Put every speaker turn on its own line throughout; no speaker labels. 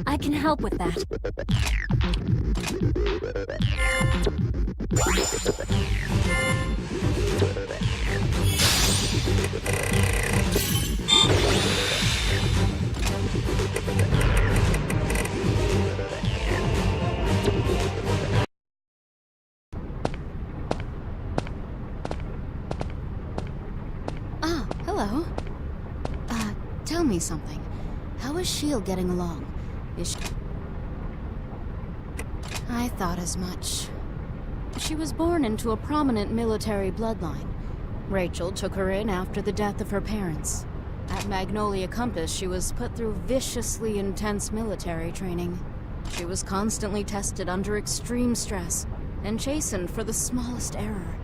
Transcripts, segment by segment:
I can help with that.
Ah, hello. Tell me something. How is Shield getting along? Is she... I thought as much. She was born into a prominent military bloodline. Rachel took her in after the death of her parents. At Magnolia Compass, she was put through viciously intense military training. She was constantly tested under extreme stress and chastened for the smallest error.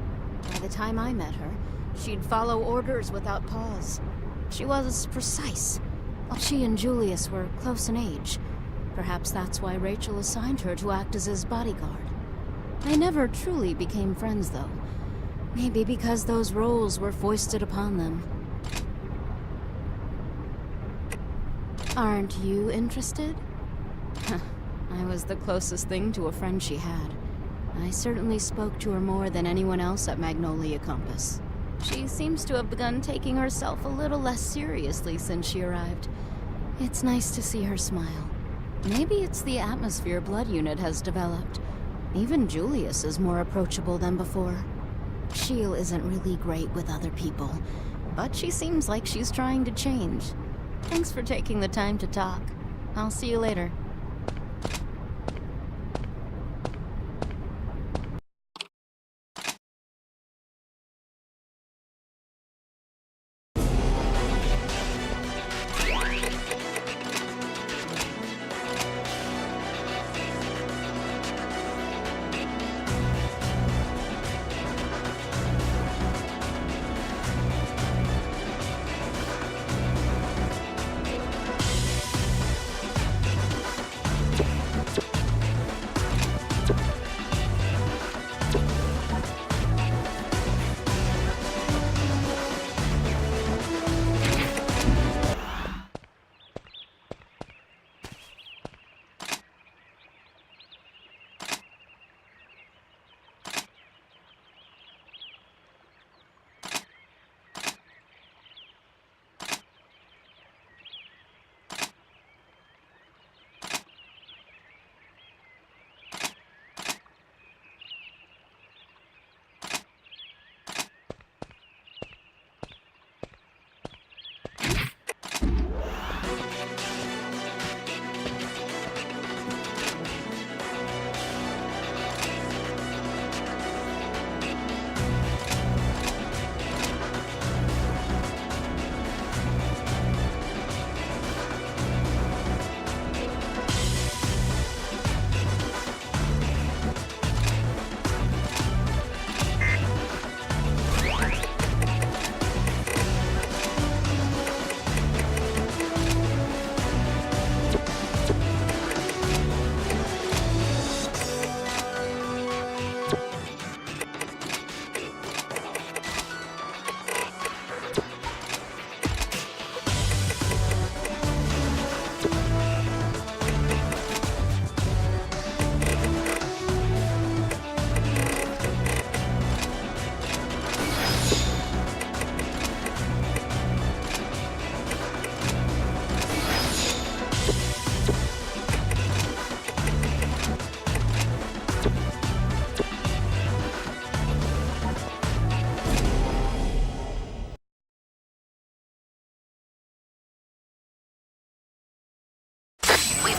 By the time I met her, she'd follow orders without pause. She was precise. She and Julius were close in age. Perhaps that's why Rachel assigned her to act as his bodyguard. They never truly became friends, though. Maybe because those roles were foisted upon them. Aren't you interested? I was the closest thing to a friend she had. I certainly spoke to her more than anyone else at Magnolia Compass. She seems to have begun taking herself a little less seriously since she arrived. It's nice to see her smile. Maybe it's the atmosphere Blood Unit has developed. Even Julius is more approachable than before. Sheil isn't really great with other people, but she seems like she's trying to change. Thanks for taking the time to talk. I'll see you later.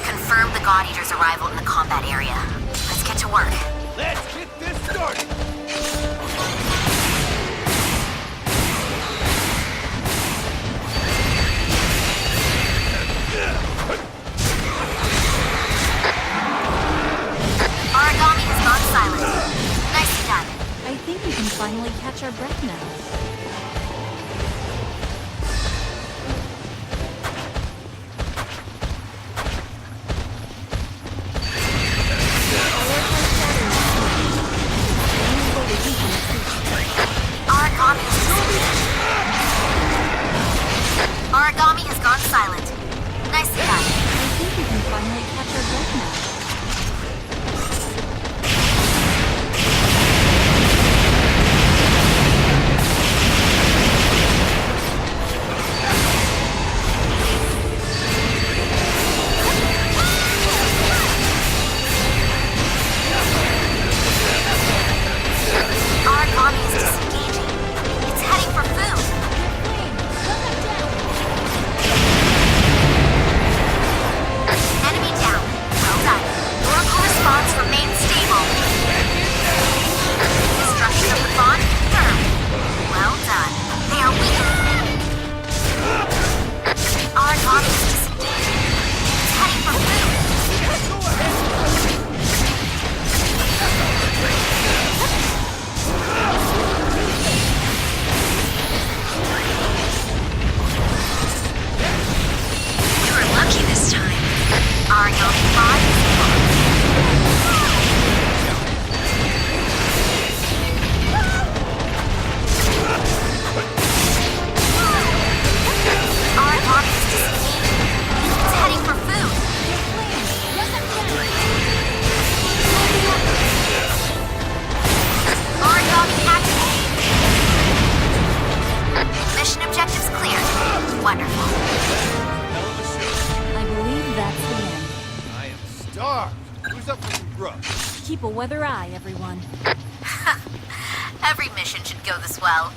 Confirmed the God Eater's arrival in the combat area. Let's get to work.
Let's get this started!
Origami has gone silent. Nicely done.
I think we can finally catch our breath now.
Origami has gone silent. Nicely done.
I think we can finally catch
Origami body. Origami is disengaging. It's heading for food. Origami activated. Mission objectives cleared. Wonderful.
Hell of a show.
I believe that's the end.
I am starved. Who's up for some grub?
Keep a weather eye, everyone.
Every mission should go this well.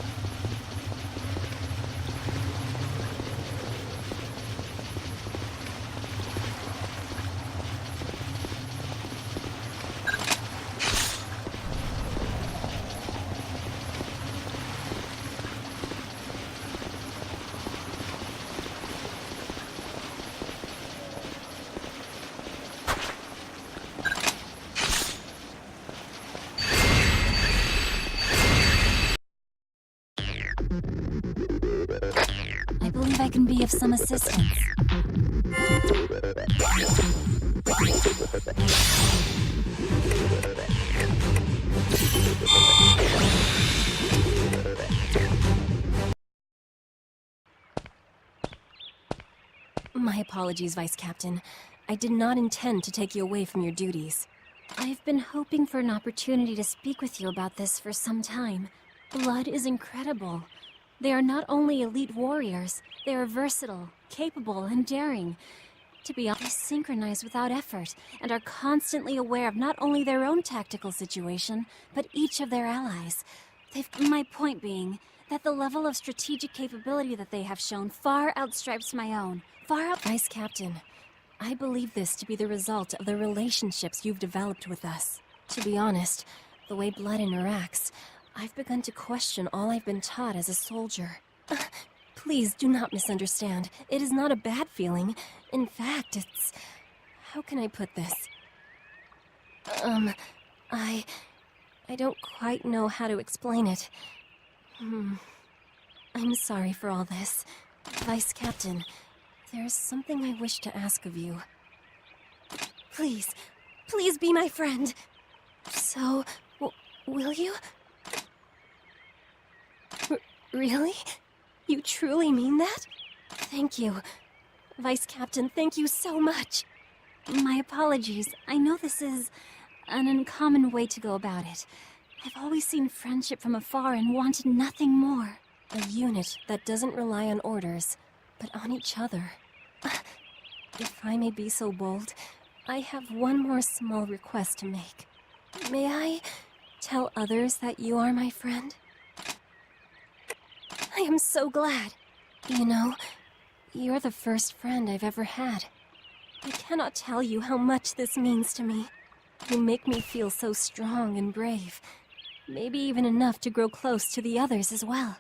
I believe I can be of some assistance. My apologies, Vice Captain. I did not intend to take you away from your duties. I've been hoping for an opportunity to speak with you about this for some time. Blood is incredible. They are not only elite warriors, they are versatile, capable, and daring. To be honest, they synchronize without effort and are constantly aware of not only their own tactical situation, but each of their allies. My point being that the level of strategic capability that they have shown far outstrips my own. Vice Captain, I believe this to be the result of the relationships you've developed with us. To be honest, the way blood interacts, I've begun to question all I've been taught as a soldier. Please do not misunderstand. It is not a bad feeling. In fact, it's... How can I put this? I don't quite know how to explain it. I'm sorry for all this. Vice Captain, there's something I wish to ask of you. Please be my friend. So, will you? Really? You truly mean that? Thank you. Vice Captain, thank you so much. My apologies. I know this is an uncommon way to go about it. I've always seen friendship from afar and wanted nothing more. A unit that doesn't rely on orders, but on each other. If I may be so bold, I have one more small request to make. May I tell others that you are my friend? I am so glad. You know, you're the first friend I've ever had. I cannot tell you how much this means to me. You make me feel so strong and brave. Maybe even enough to grow close to the others as well.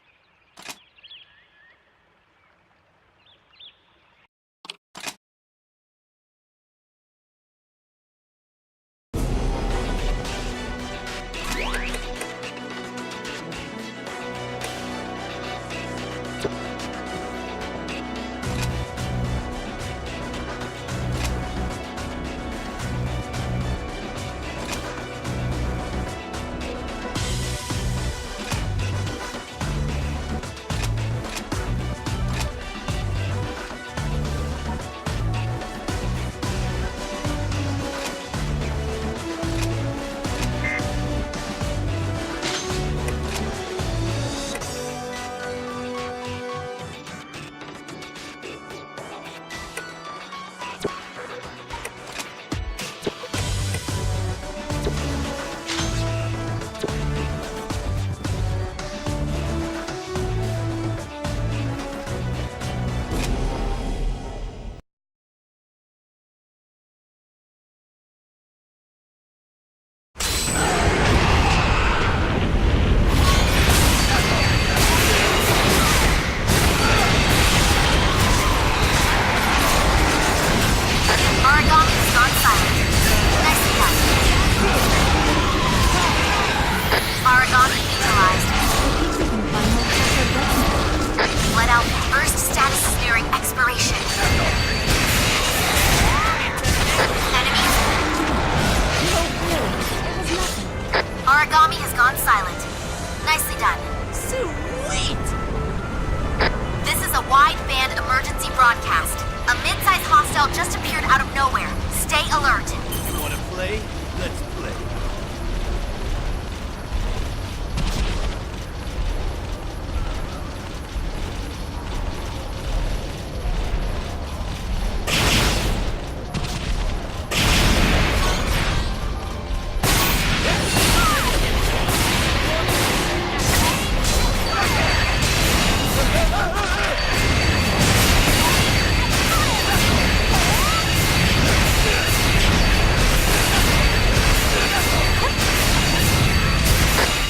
play, let's play.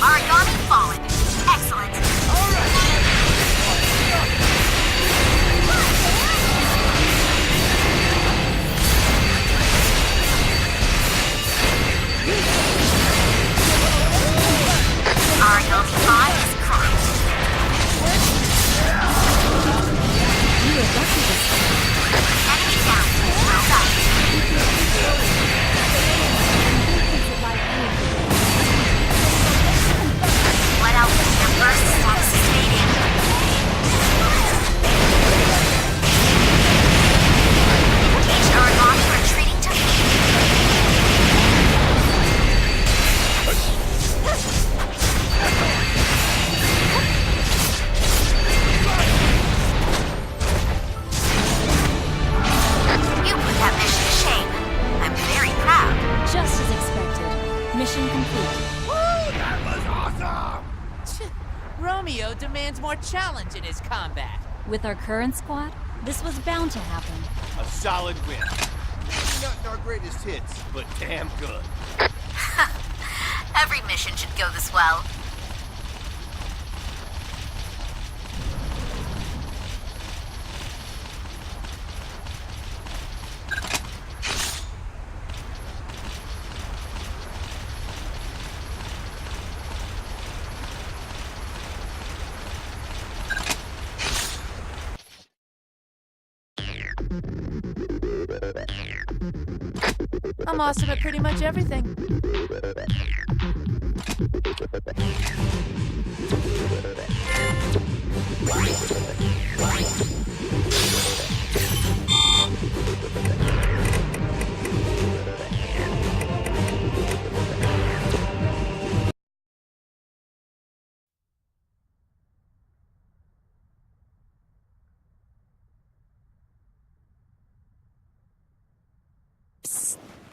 Origami fallen. Excellent. Origami 5 is crushed. Enemy down. Well done. Let out your burst status is fading. Engage Origami retreating to feed. You put that mission to shame. I'm very proud.
Just as expected. Mission complete.
That was awesome!
Romeo demands more challenge in his combat.
With our current squad, this was bound to happen.
A solid win. Maybe not our greatest hits, but damn good.
Every mission should go this well.
I'm awesome at pretty much everything.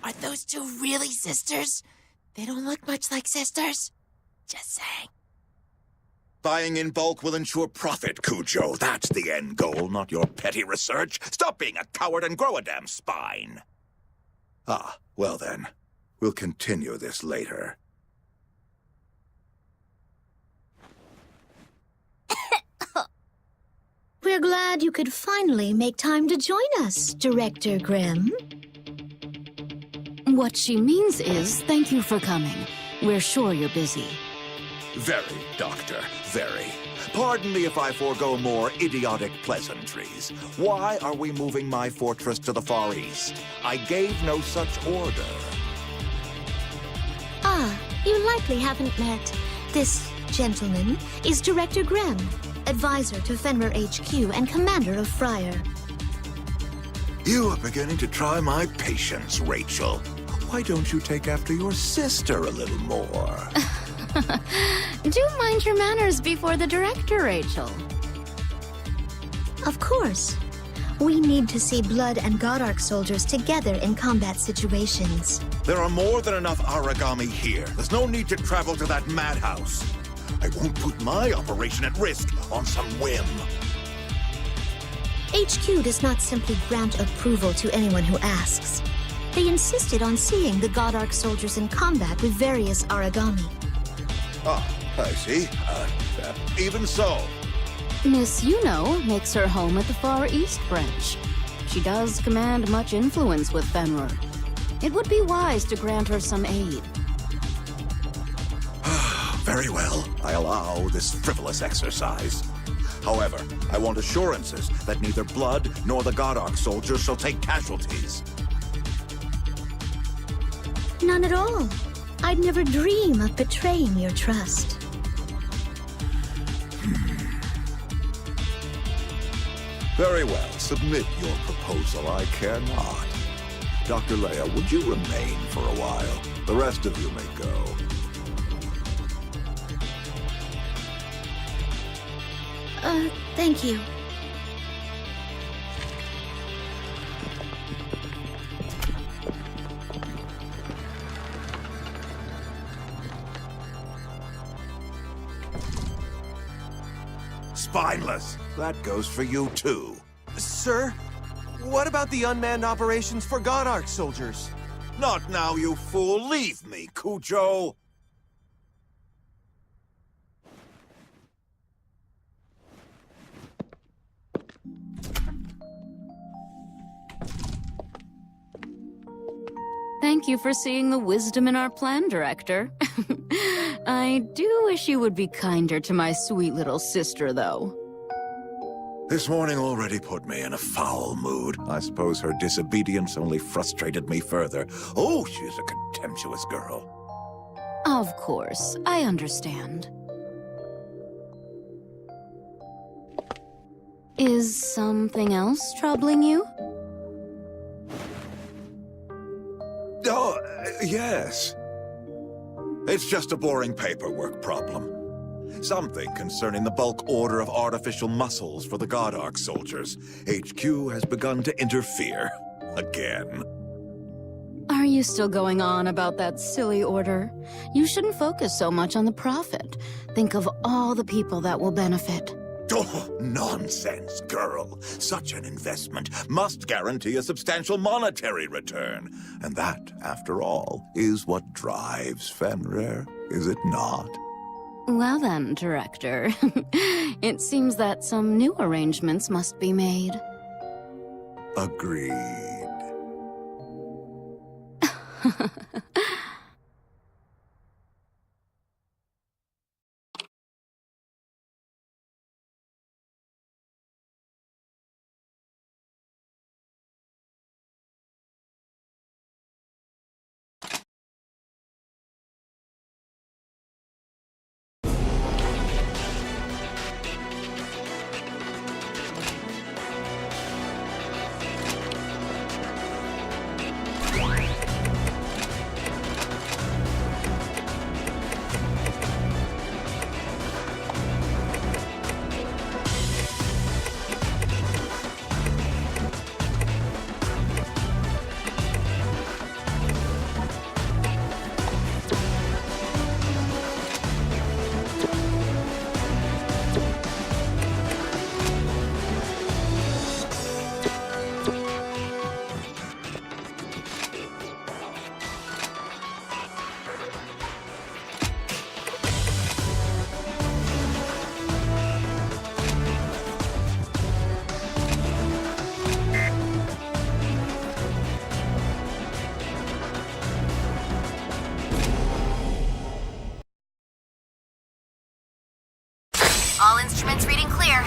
Are those two really sisters? They don't look much like sisters. Just saying.
Buying in bulk will ensure profit, Cujo. That's the end goal, not your petty research. Stop being a coward and grow a damn spine. Ah, well then. We'll continue this later.
We're glad you could finally make time to join us, Director Grimm.
What she means is, thank you for coming. We're sure you're busy.
Very, Doctor, very. Pardon me if I forego more idiotic pleasantries. Why are we moving my fortress to the Far East? I gave no such order.
Ah, you likely haven't met. This gentleman is Director Grimm, advisor to Fenrir HQ and commander of Fryer.
You are beginning to try my patience, Rachel. Why don't you take after your sister a little more?
Do mind your manners before the director, Rachel.
Of course. We need to see Blood and Godark soldiers together in combat situations.
There are more than enough origami here. There's no need to travel to that madhouse. I won't put my operation at risk on some whim.
HQ does not simply grant approval to anyone who asks. They insisted on seeing the Godark soldiers in combat with various origami.
Ah, I see. Even so.
Miss Yuno makes her home at the Far East branch. She does command much influence with Fenrir. It would be wise to grant her some aid.
Very well. I allow this frivolous exercise. However, I want assurances that neither Blood nor the Godark soldiers shall take casualties.
None at all. I'd never dream of betraying your trust.
Very well. Submit your proposal. I care not. Dr. Leia, would you remain for a while? The rest of you may go.
Thank you.
Spineless. That goes for you, too.
Sir, what about the unmanned operations for God Arc soldiers?
Not now, you fool. Leave me, Cujo.
Thank you for seeing the wisdom in our plan, Director. I do wish you would be kinder to my sweet little sister, though.
This morning already put me in a foul mood. I suppose her disobedience only frustrated me further. Oh, she's a contemptuous girl.
Of course, I understand. Is something else troubling you?
Oh, yes. It's just a boring paperwork problem. Something concerning the bulk order of artificial muscles for the God Arc soldiers. HQ has begun to interfere. Again.
Are you still going on about that silly order? You shouldn't focus so much on the profit. Think of all the people that will benefit.
Oh, nonsense, girl. Such an investment must guarantee a substantial monetary return. And that, after all, is what drives Fenrir, is it not?
Well then, Director. It seems that some new arrangements must be made.
Agreed.
All instruments reading clear.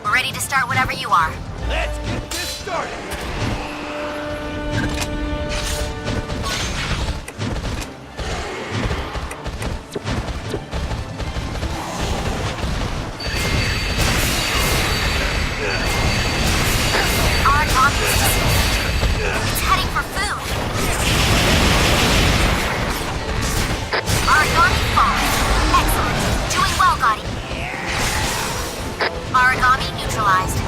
We're ready to start whenever you are.
Let's get this started!
Our dog it's heading for food. Origami falling. Excellent. Doing well, Gotti. Origami neutralized.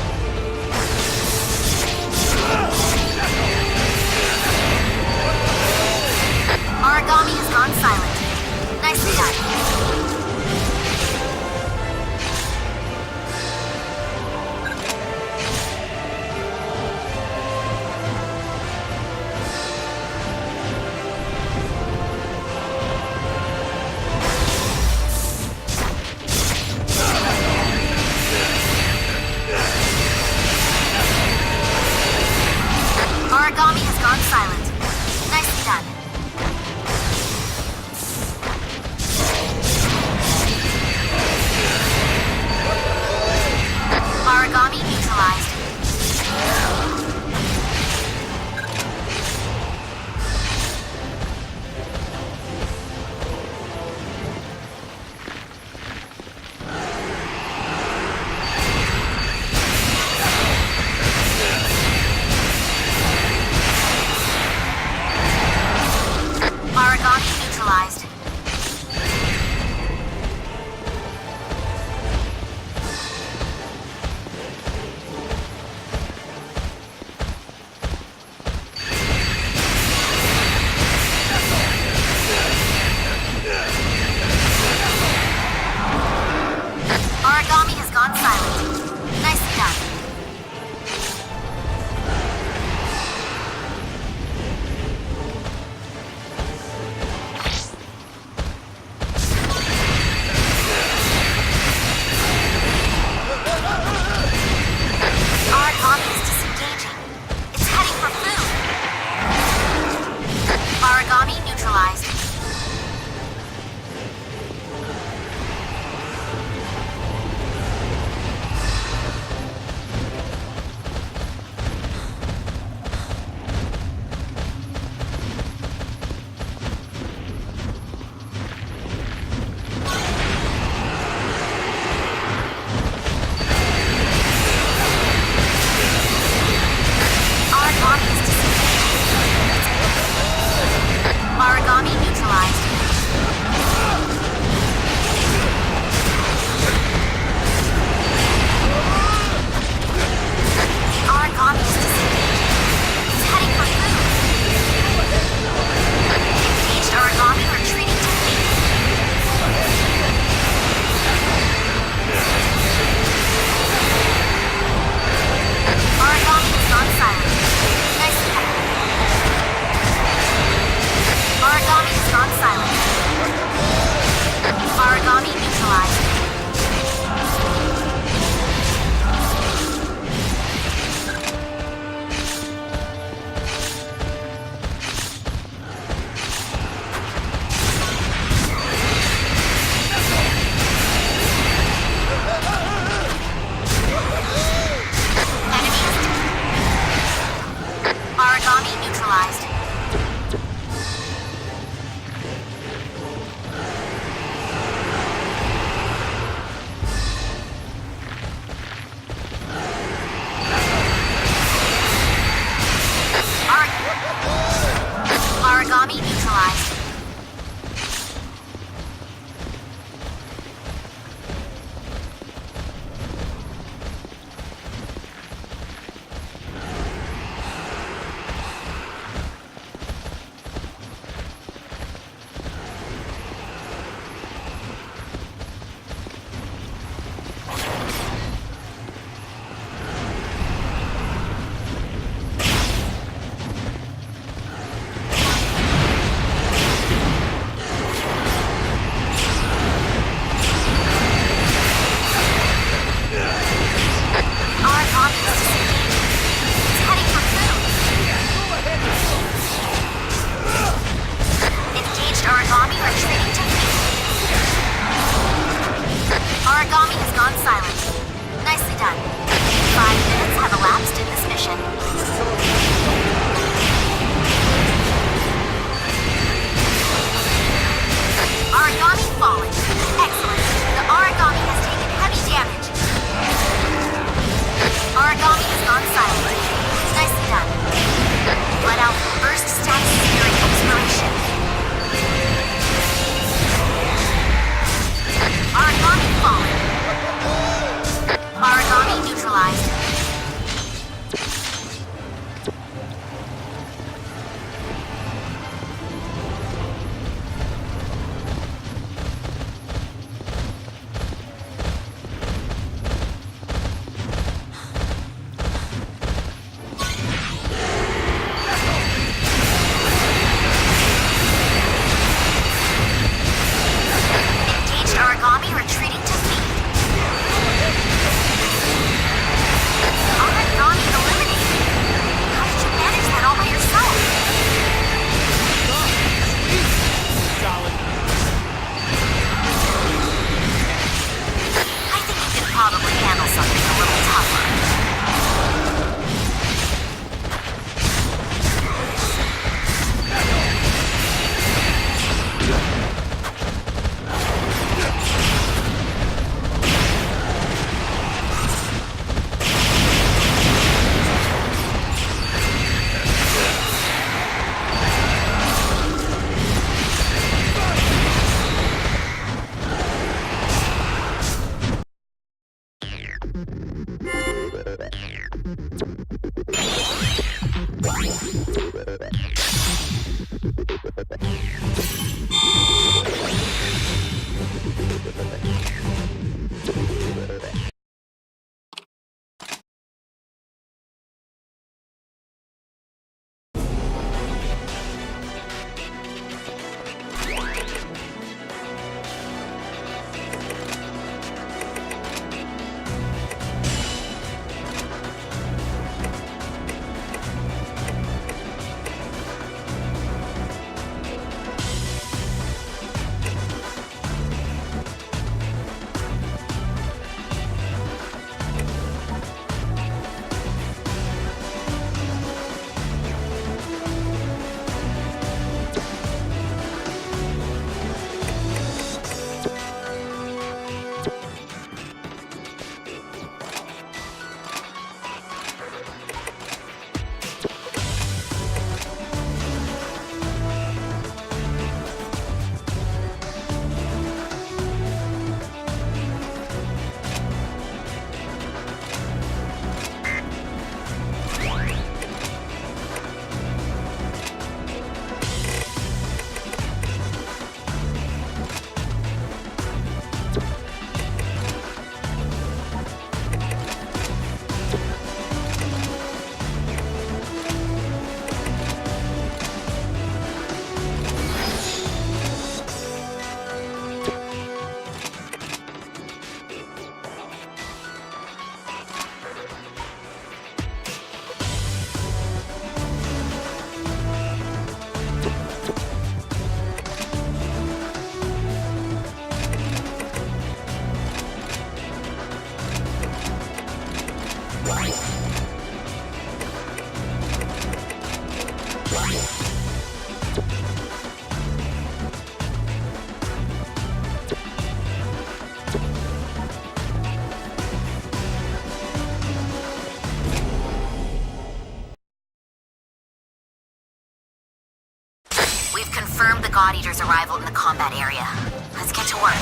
confirmed the God Eater's arrival in the combat area. Let's get to work.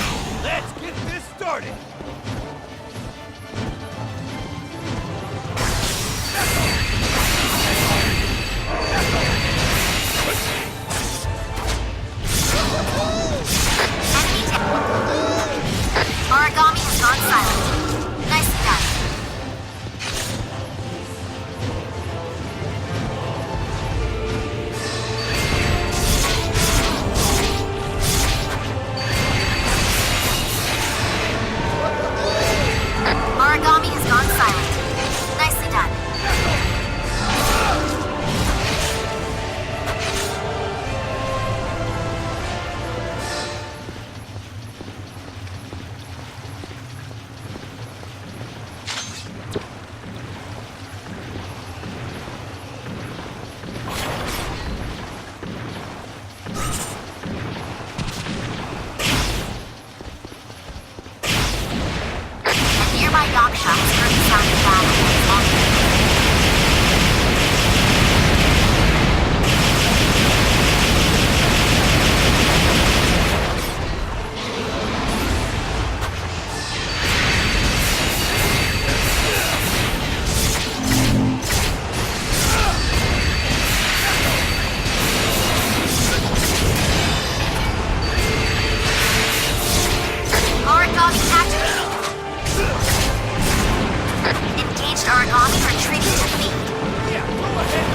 Let's get this started!
Enemy Origami has gone silent. Nicely done. Origami has gone silent. Nicely done. A nearby Yaksha has heard the sound of battle. Origami activated. Engaged Origami retreating to feed.
Yeah, go ahead!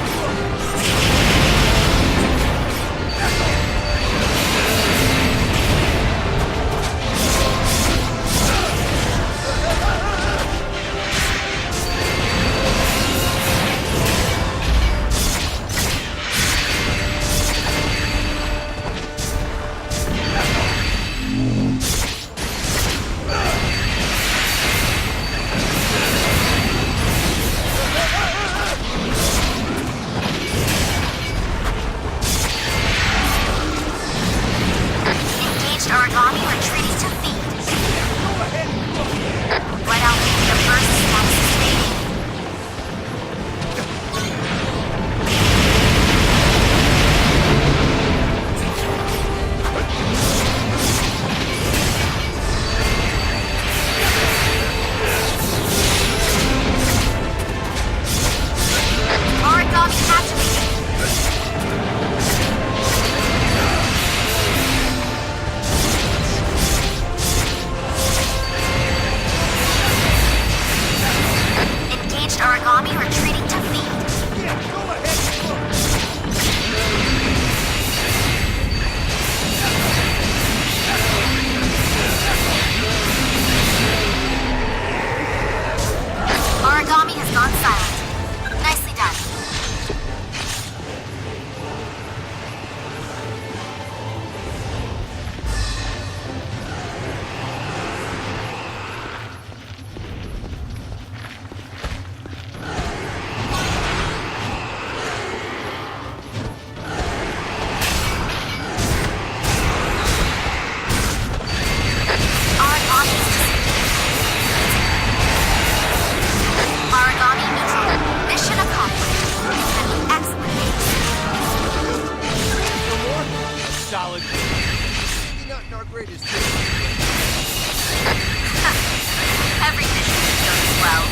Engaged Origami retreating to feed. Red Alpha, the first status is fading. Origami activated. Engaged Origami retreating to feed.
Yeah, go ahead!
Origami has gone silent. Nicely done. Origami is Origami neutral. Mission accomplished. Excellent.
No more? Solid. Maybe not in our greatest hits.
Every mission goes well.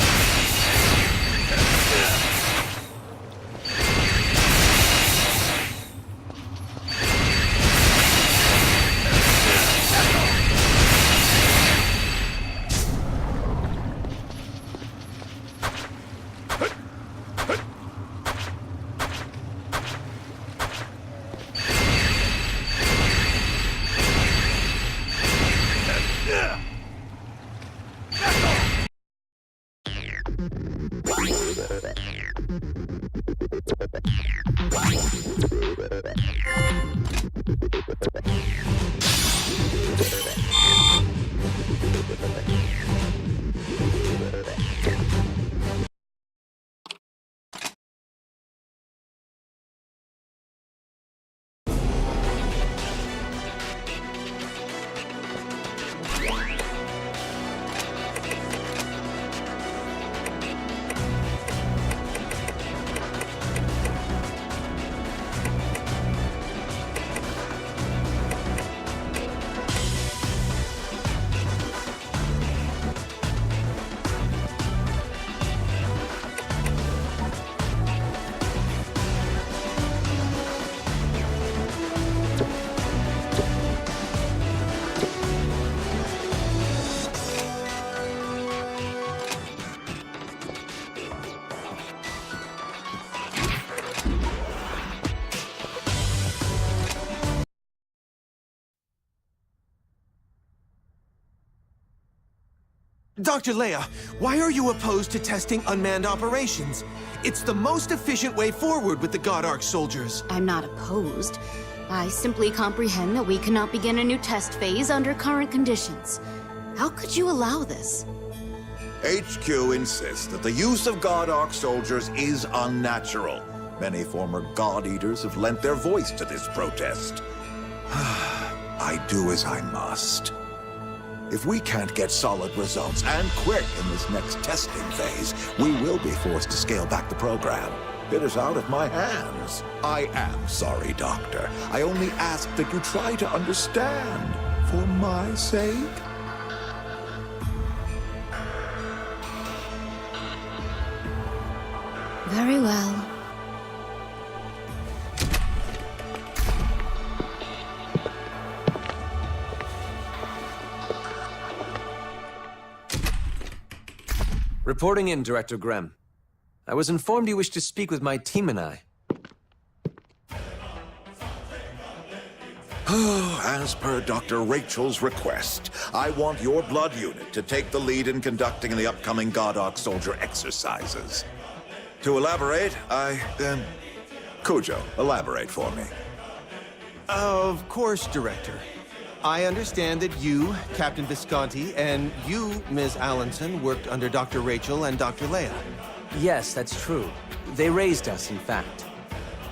Dr. Leia, why are you opposed to testing unmanned operations? It's the most efficient way forward with the God Arc soldiers.
I'm not opposed. I simply comprehend that we cannot begin a new test phase under current conditions. How could you allow this?
HQ insists that the use of God Arc soldiers is unnatural. Many former God Eaters have lent their voice to this protest. I do as I must. If we can't get solid results, and quick, in this next testing phase, we will be forced to scale back the program. It is out of my hands. I am sorry, Doctor. I only ask that you try to understand, for my sake.
Very well.
Reporting in, Director Grem. I was informed you wish to speak with my team and I.
As per Dr. Rachel's request, I want your blood unit to take the lead in conducting the upcoming God Arc soldier exercises. To elaborate, Cujo, elaborate for me.
Of course, Director. I understand that you, Captain Visconti, and you, Ms. Allenson, worked under Dr. Rachel and Dr. Leia.
Yes, that's true. They raised us, in fact.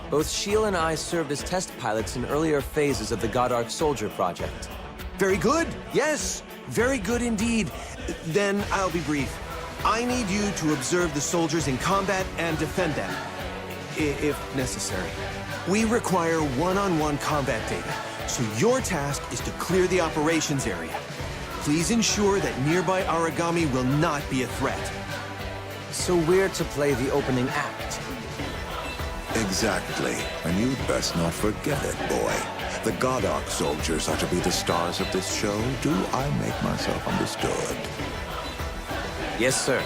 Both Sheila and I served as test pilots in earlier phases of the God Arc Soldier project.
Very good. Yes, very good indeed. Then I'll be brief. I need you to observe the soldiers in combat and defend them, if necessary. We require one-on-one combat data, so your task is to clear the operations area. Please ensure that nearby origami will not be a threat.
So we're to play the opening act.
Exactly. And you'd best not forget it, boy. The God Arc soldiers are to be the stars of this show. Do I make myself understood?
Yes, sir.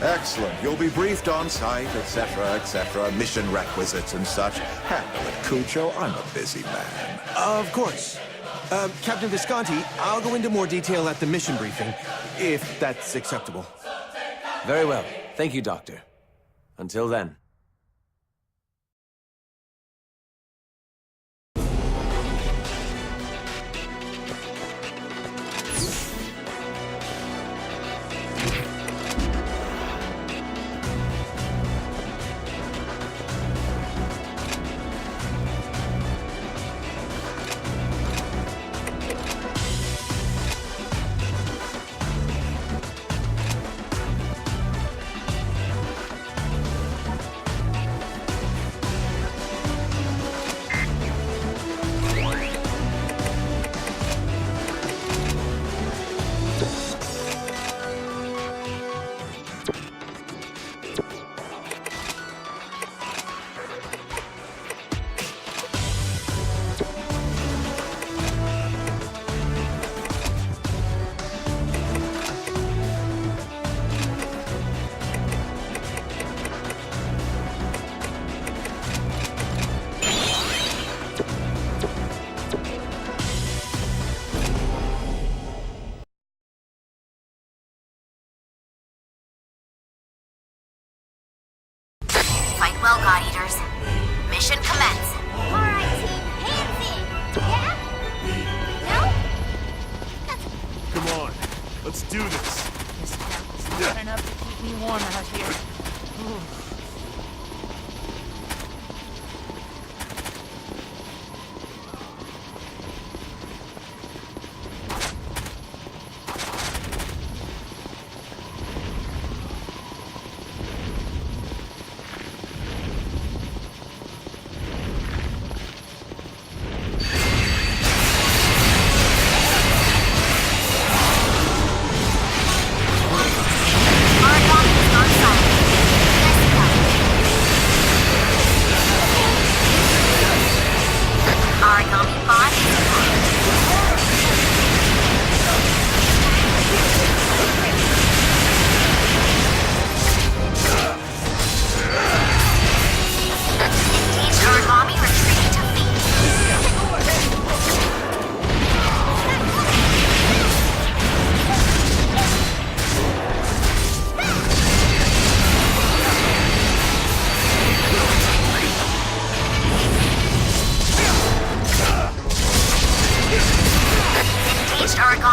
Excellent. You'll be briefed on site, etc., mission requisites and such. Handle it, Cujo. I'm a busy man.
Of course. Captain Visconti, I'll go into more detail at the mission briefing, if that's acceptable.
Very well. Thank you, Doctor. Until then.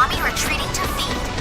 Aragami retreating to feed.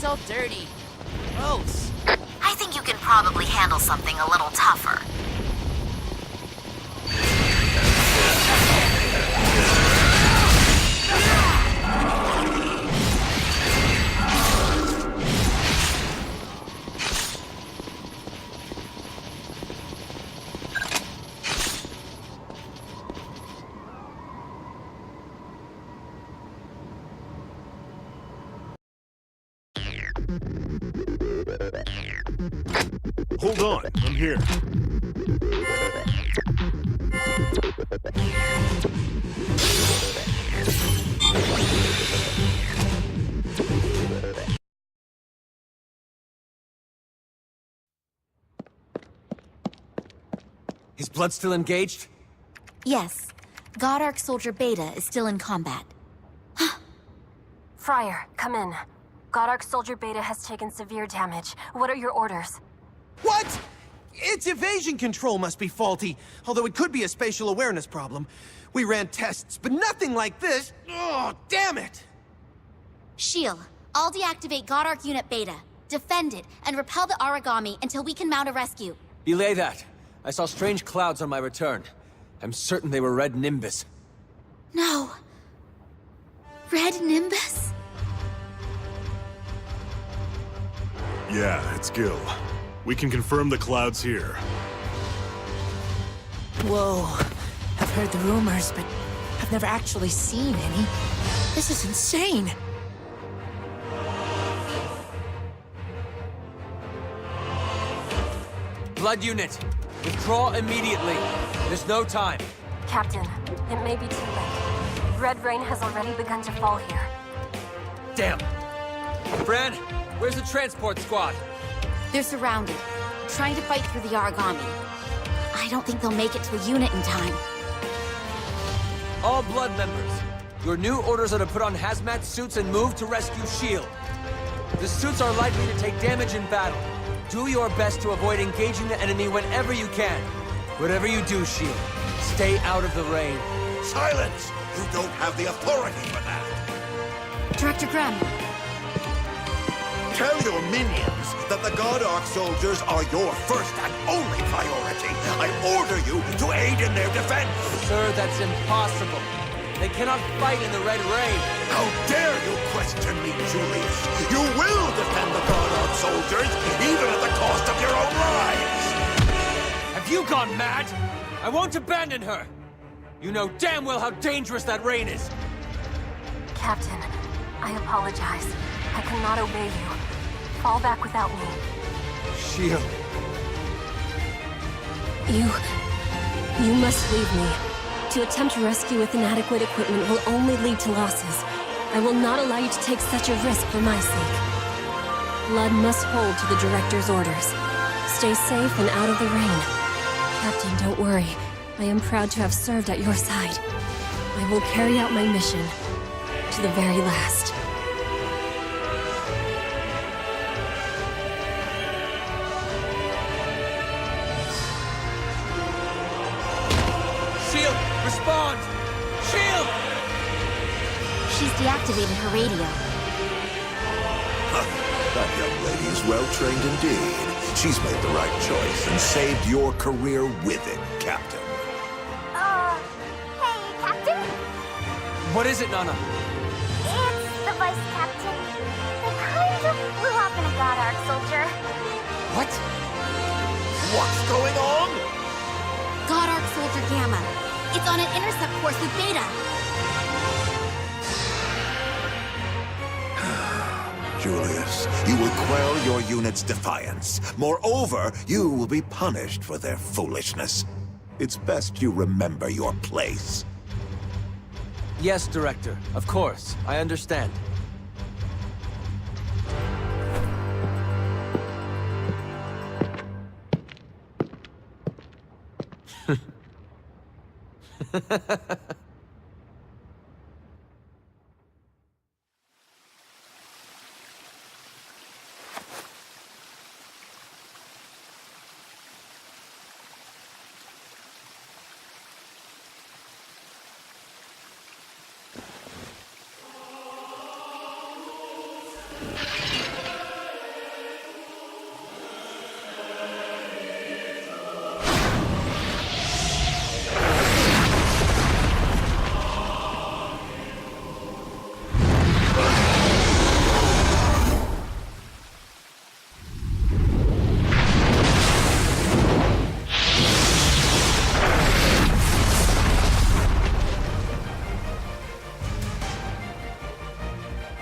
so dirty. Gross.
I think you can probably handle something a little tougher.
Hold on, I'm here.
Is Blood still engaged?
Yes. God Arc Soldier Beta is still in combat.
Friar, come in. God Arc Soldier Beta has taken severe damage. What are your orders?
What? Its evasion control must be faulty, although it could be a spatial awareness problem. We ran tests, but nothing like this. Oh, damn it!
Shield, I'll deactivate God Arc Unit Beta, defend it, and repel the Aragami until we can mount a rescue.
Belay that. I saw strange clouds on my return. I'm certain they were Red Nimbus.
No. Red Nimbus?
Yeah, it's Gil. We can confirm the clouds here.
Whoa. I've heard the rumors, but I've never actually seen any. This is insane.
Blood unit, withdraw immediately. There's no time.
Captain, it may be too late. Red rain has already begun to fall here.
Damn. Fran, where's the transport squad?
They're surrounded, trying to fight through the Argami. I don't think they'll make it to the unit in time.
All Blood members, your new orders are to put on hazmat suits and move to rescue S.H.I.E.L.D. The suits are likely to take damage in battle. Do your best to avoid engaging the enemy whenever you can. Whatever you do, S.H.I.E.L.D., stay out of the rain.
Silence! You don't have the authority for that!
Director Graham,
Tell your minions that the God-Ark soldiers are your first and only priority. I order you to aid in their defense!
Sir, that's impossible. They cannot fight in the Red Rain.
How dare you question me, Julius? You will defend the God-Ark soldiers, even at the cost of your own lives!
Have you gone mad? I won't abandon her. You know damn well how dangerous that rain is.
Captain, I apologize. I cannot obey you. Fall back without me.
S.H.I.E.L.D.
You must leave me. To attempt rescue with inadequate equipment will only lead to losses. I will not allow you to take such a risk for my sake. Blood must hold to the Director's orders. Stay safe and out of the rain. Captain, don't worry. I am proud to have served at your side. I will carry out my mission to the very last.
S.H.I.E.L.D., respond! S.H.I.E.L.D.!
she's deactivated her radio.
That young lady is well-trained indeed. She's made the right choice and saved your career with it, Captain.
Hey, Captain?
What is it, Nana?
It's the Vice Captain. They kind of blew up in a God-Ark soldier.
What?
What's going on?
God-Ark Soldier Gamma. It's on an intercept course with Beta.
Julius, you will quell your unit's defiance. Moreover, you will be punished for their foolishness. It's best you remember your place.
Yes, Director. Of course. I understand.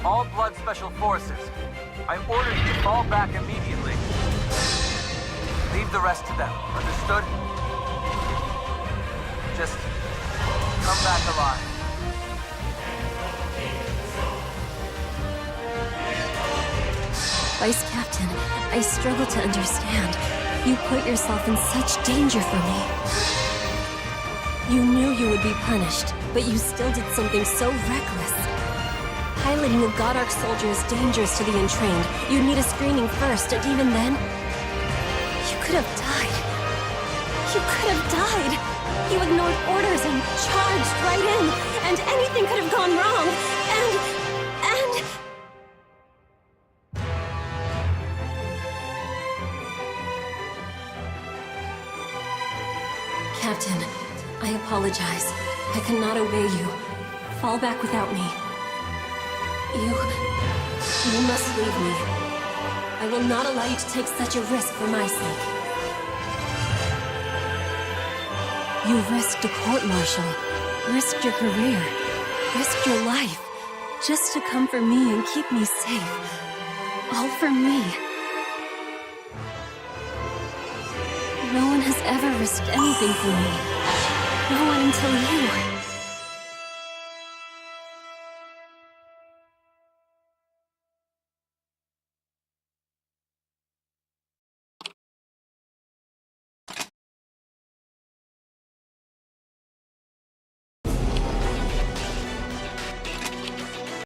All Blood Special Forces, I order you to fall back immediately. Leave the rest to them, understood? Just come back alive.
Vice Captain, I struggle to understand. You put yourself in such danger for me. You knew you would be punished, but you still did something so reckless. Piloting a God-Ark soldier is dangerous to the untrained. You'd need a screening first, and even then, you could have died. You could have died. You ignored orders and charged right in, and anything could have gone wrong. And... Captain, I apologize. I cannot obey you. Fall back without me. You must leave me. I will not allow you to take such a risk for my sake. You risked a court-martial, risked your career, risked your life, just to come for me and keep me safe. All for me. No one has ever risked anything for me. No one until you.